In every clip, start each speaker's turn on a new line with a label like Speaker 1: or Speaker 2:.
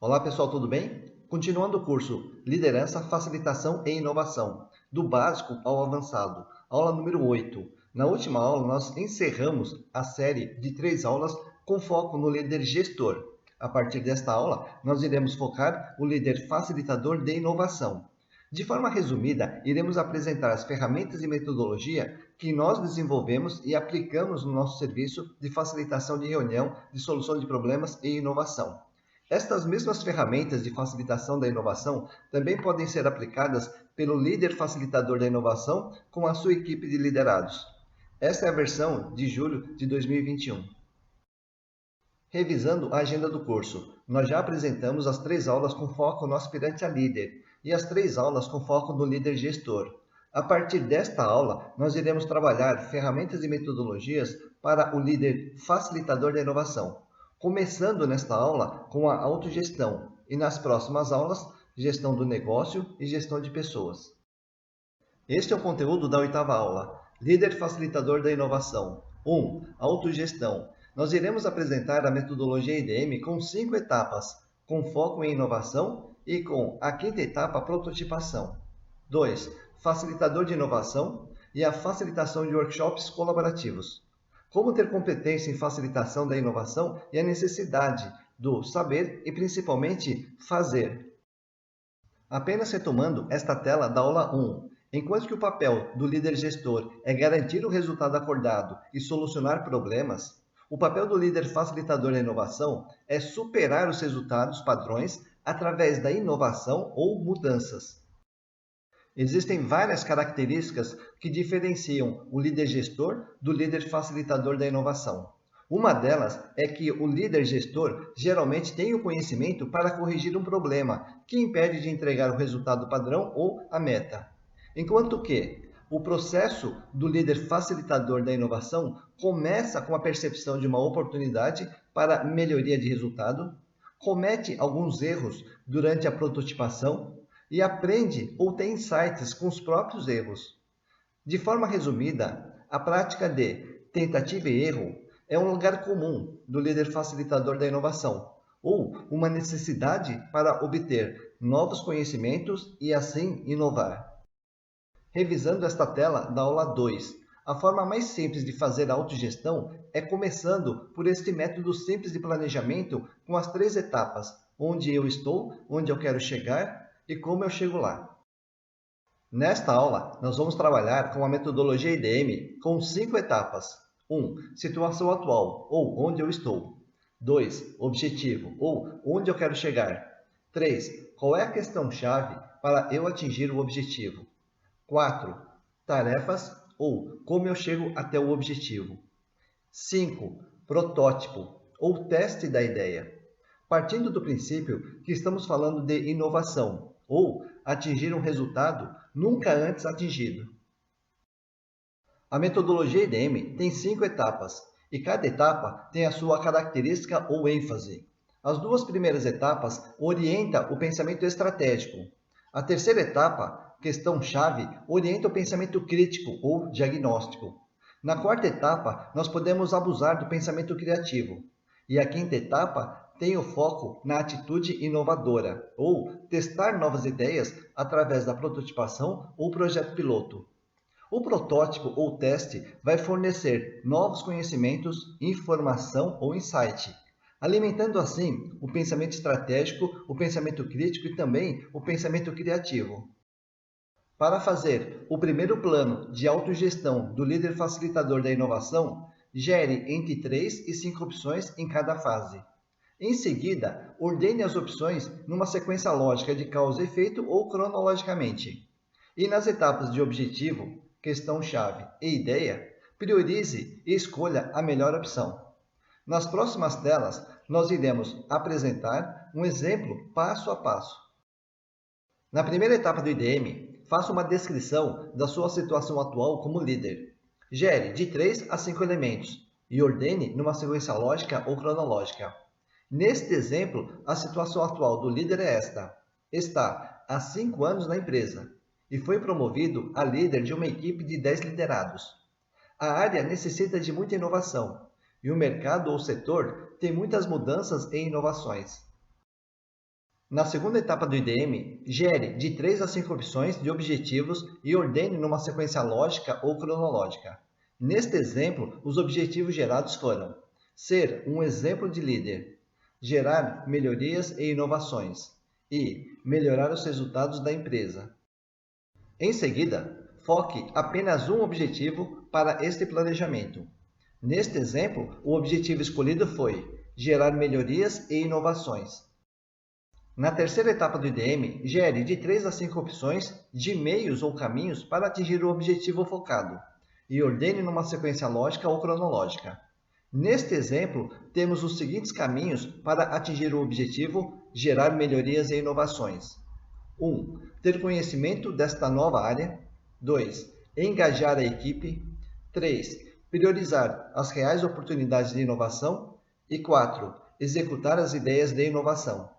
Speaker 1: Olá pessoal, tudo bem? Continuando o curso Liderança, Facilitação e Inovação, do básico ao avançado, aula número 8. Na última aula, nós encerramos a série de 3 aulas com foco no líder gestor. A partir desta aula, nós iremos focar o líder facilitador de inovação. De forma resumida, iremos apresentar as ferramentas e metodologia que nós desenvolvemos e aplicamos no nosso serviço de facilitação de reunião, de solução de problemas e inovação. Estas mesmas ferramentas de facilitação da inovação também podem ser aplicadas pelo líder facilitador da inovação com a sua equipe de liderados. Esta é a versão de julho de 2021. Revisando a agenda do curso, nós já apresentamos as 3 aulas com foco no aspirante a líder e as 3 aulas com foco no líder gestor. A partir desta aula, nós iremos trabalhar ferramentas e metodologias para o líder facilitador da inovação, começando nesta aula com a autogestão e nas próximas aulas, gestão do negócio e gestão de pessoas. Este é o conteúdo da 8ª aula, Líder Facilitador da Inovação. 1. Autogestão. Nós iremos apresentar a metodologia IDM com 5 etapas, com foco em inovação e com a 5ª etapa, prototipação. 2. Facilitador de inovação e a facilitação de workshops colaborativos. Como ter competência em facilitação da inovação e a necessidade do saber e, principalmente, fazer. Apenas retomando esta tela da aula 1. Enquanto que o papel do líder gestor é garantir o resultado acordado e solucionar problemas, o papel do líder facilitador da inovação é superar os resultados padrões através da inovação ou mudanças. Existem várias características que diferenciam o líder gestor do líder facilitador da inovação. Uma delas é que o líder gestor geralmente tem o conhecimento para corrigir um problema que impede de entregar o resultado padrão ou a meta. Enquanto que o processo do líder facilitador da inovação começa com a percepção de uma oportunidade para melhoria de resultado, comete alguns erros durante a prototipação e aprende ou tem insights com os próprios erros. De forma resumida, a prática de tentativa e erro é um lugar comum do líder facilitador da inovação, ou uma necessidade para obter novos conhecimentos e assim inovar. Revisando esta tela da aula 2, a forma mais simples de fazer a autogestão é começando por este método simples de planejamento com as 3 etapas, onde eu estou, onde eu quero chegar e como eu chego lá. Nesta aula, nós vamos trabalhar com a metodologia IDM com 5 etapas. 1. Situação atual, ou onde eu estou. 2. Objetivo, ou onde eu quero chegar. 3. Qual é a questão-chave para eu atingir o objetivo. 4. Tarefas, ou como eu chego até o objetivo. 5. Protótipo, ou teste da ideia. Partindo do princípio que estamos falando de inovação, ou atingir um resultado nunca antes atingido. A metodologia IDM tem 5 etapas, e cada etapa tem a sua característica ou ênfase. As 2 primeiras etapas orientam o pensamento estratégico. A terceira etapa, questão-chave, orienta o pensamento crítico ou diagnóstico. Na 4ª etapa, nós podemos abusar do pensamento criativo. E a 5ª etapa tem o foco na atitude inovadora, ou testar novas ideias através da prototipação ou projeto piloto. O protótipo ou teste vai fornecer novos conhecimentos, informação ou insight, alimentando assim o pensamento estratégico, o pensamento crítico e também o pensamento criativo. Para fazer o primeiro plano de autogestão do líder facilitador da inovação, gere entre 3 e 5 opções em cada fase. Em seguida, ordene as opções numa sequência lógica de causa e efeito ou cronologicamente. E nas etapas de objetivo, questão-chave e ideia, priorize e escolha a melhor opção. Nas próximas telas, nós iremos apresentar um exemplo passo a passo. Na primeira etapa do IDM, faça uma descrição da sua situação atual como líder. Gere de 3 a 5 elementos e ordene numa sequência lógica ou cronológica. Neste exemplo, a situação atual do líder é esta. Está há 5 anos na empresa e foi promovido a líder de uma equipe de 10 liderados. A área necessita de muita inovação e o mercado ou setor tem muitas mudanças e inovações. Na segunda etapa do IDM, gere de 3 a 5 opções de objetivos e ordene numa sequência lógica ou cronológica. Neste exemplo, os objetivos gerados foram: ser um exemplo de líder, gerar melhorias e inovações e melhorar os resultados da empresa. Em seguida, foque apenas um objetivo para este planejamento. Neste exemplo, o objetivo escolhido foi gerar melhorias e inovações. Na terceira etapa do IDM, gere de 3 a 5 opções de meios ou caminhos para atingir o objetivo focado e ordene numa sequência lógica ou cronológica. Neste exemplo, temos os seguintes caminhos para atingir o objetivo gerar melhorias e inovações. 1. Ter conhecimento desta nova área. 2. Engajar a equipe. 3. Priorizar as reais oportunidades de inovação. E 4. Executar as ideias de inovação.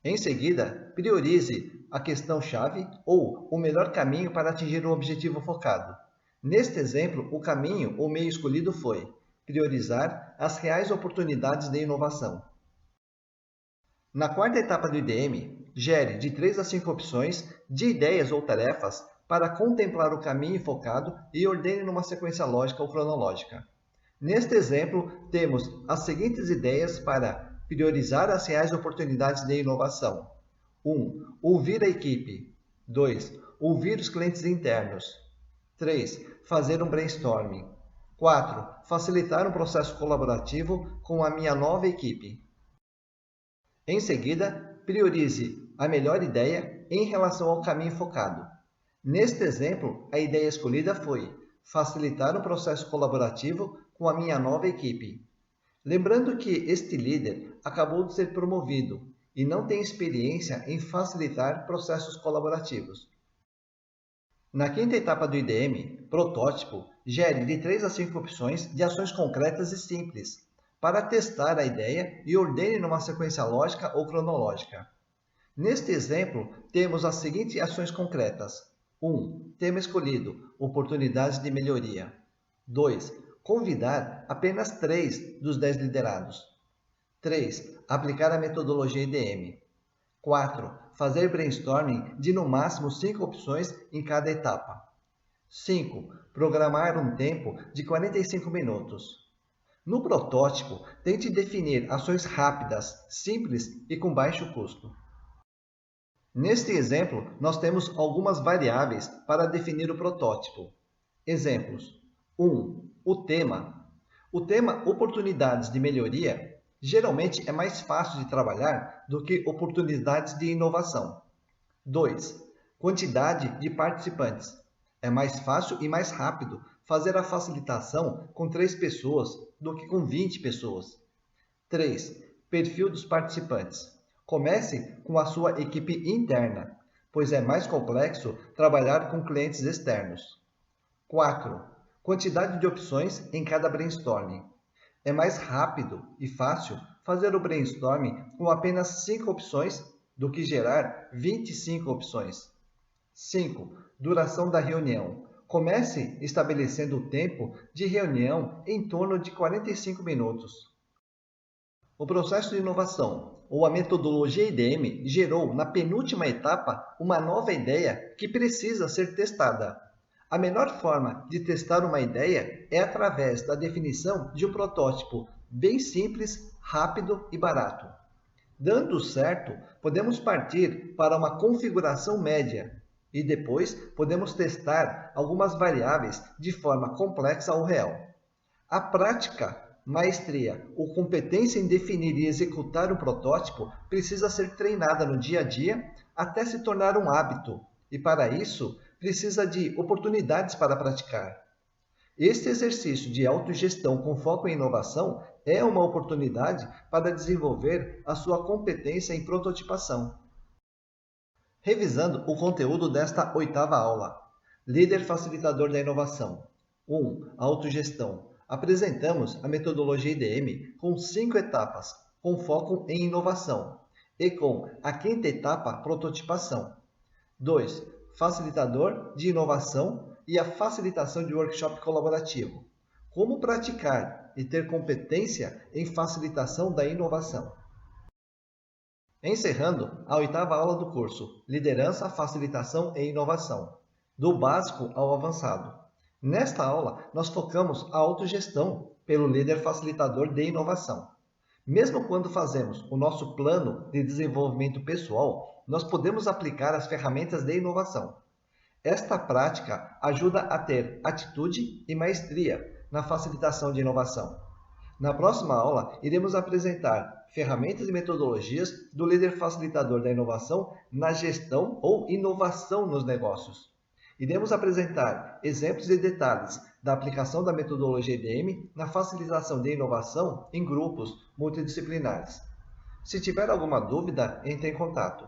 Speaker 1: Em seguida, priorize a questão-chave ou o melhor caminho para atingir o objetivo focado. Neste exemplo, o caminho ou meio escolhido foi priorizar as reais oportunidades de inovação. Na quarta etapa do IDM, gere de 3 a 5 opções de ideias ou tarefas para contemplar o caminho focado e ordene numa sequência lógica ou cronológica. Neste exemplo, temos as seguintes ideias para priorizar as reais oportunidades de inovação. 1. Ouvir a equipe. 2. Ouvir os clientes internos. 3. Fazer um brainstorming. 4. Facilitar um processo colaborativo com a minha nova equipe. Em seguida, priorize a melhor ideia em relação ao caminho focado. Neste exemplo, a ideia escolhida foi facilitar um processo colaborativo com a minha nova equipe. Lembrando que este líder acabou de ser promovido e não tem experiência em facilitar processos colaborativos. Na quinta etapa do IDM, protótipo, gere de 3 a 5 opções de ações concretas e simples para testar a ideia e ordene numa sequência lógica ou cronológica. Neste exemplo, temos as seguintes ações concretas. 1. Tema escolhido, oportunidades de melhoria. 2. Convidar apenas 3 dos 10 liderados. 3. Aplicar a metodologia IDM. 4. Fazer brainstorming de no máximo 5 opções em cada etapa. 5. Programar um tempo de 45 minutos. No protótipo, tente definir ações rápidas, simples e com baixo custo. Neste exemplo, nós temos algumas variáveis para definir o protótipo. Exemplos. 1. O tema. O tema oportunidades de melhoria geralmente é mais fácil de trabalhar do que oportunidades de inovação. 2. Quantidade de participantes. É mais fácil e mais rápido fazer a facilitação com 3 pessoas do que com 20 pessoas. 3. Perfil dos participantes. Comece com a sua equipe interna, pois é mais complexo trabalhar com clientes externos. 4. Quantidade de opções em cada brainstorming. É mais rápido e fácil fazer o brainstorming com apenas 5 opções do que gerar 25 opções. 5. Duração da reunião. Comece estabelecendo o tempo de reunião em torno de 45 minutos. O processo de inovação, ou a metodologia IDM, gerou na penúltima etapa uma nova ideia que precisa ser testada. A melhor forma de testar uma ideia é através da definição de um protótipo bem simples, rápido e barato. Dando certo, podemos partir para uma configuração média e depois podemos testar algumas variáveis de forma complexa ou real. A prática, maestria ou competência em definir e executar um protótipo precisa ser treinada no dia a dia até se tornar um hábito, e para isso precisa de oportunidades para praticar. Este exercício de autogestão com foco em inovação é uma oportunidade para desenvolver a sua competência em prototipação. Revisando o conteúdo desta 8ª aula. Líder facilitador da inovação. 1. Autogestão. Apresentamos a metodologia IDM com 5 etapas, com foco em inovação, e com a 5ª etapa, prototipação. 2. Facilitador de inovação e a facilitação de workshop colaborativo. Como praticar e ter competência em facilitação da inovação. Encerrando a oitava aula do curso Liderança, Facilitação e Inovação, do básico ao avançado. Nesta aula, nós focamos a autogestão pelo líder facilitador de inovação. Mesmo quando fazemos o nosso plano de desenvolvimento pessoal, nós podemos aplicar as ferramentas de inovação. Esta prática ajuda a ter atitude e maestria na facilitação de inovação. Na próxima aula, iremos apresentar ferramentas e metodologias do líder facilitador da inovação na gestão ou inovação nos negócios. Iremos apresentar exemplos e detalhes da aplicação da metodologia IDM na facilitação de inovação em grupos multidisciplinares. Se tiver alguma dúvida, entre em contato.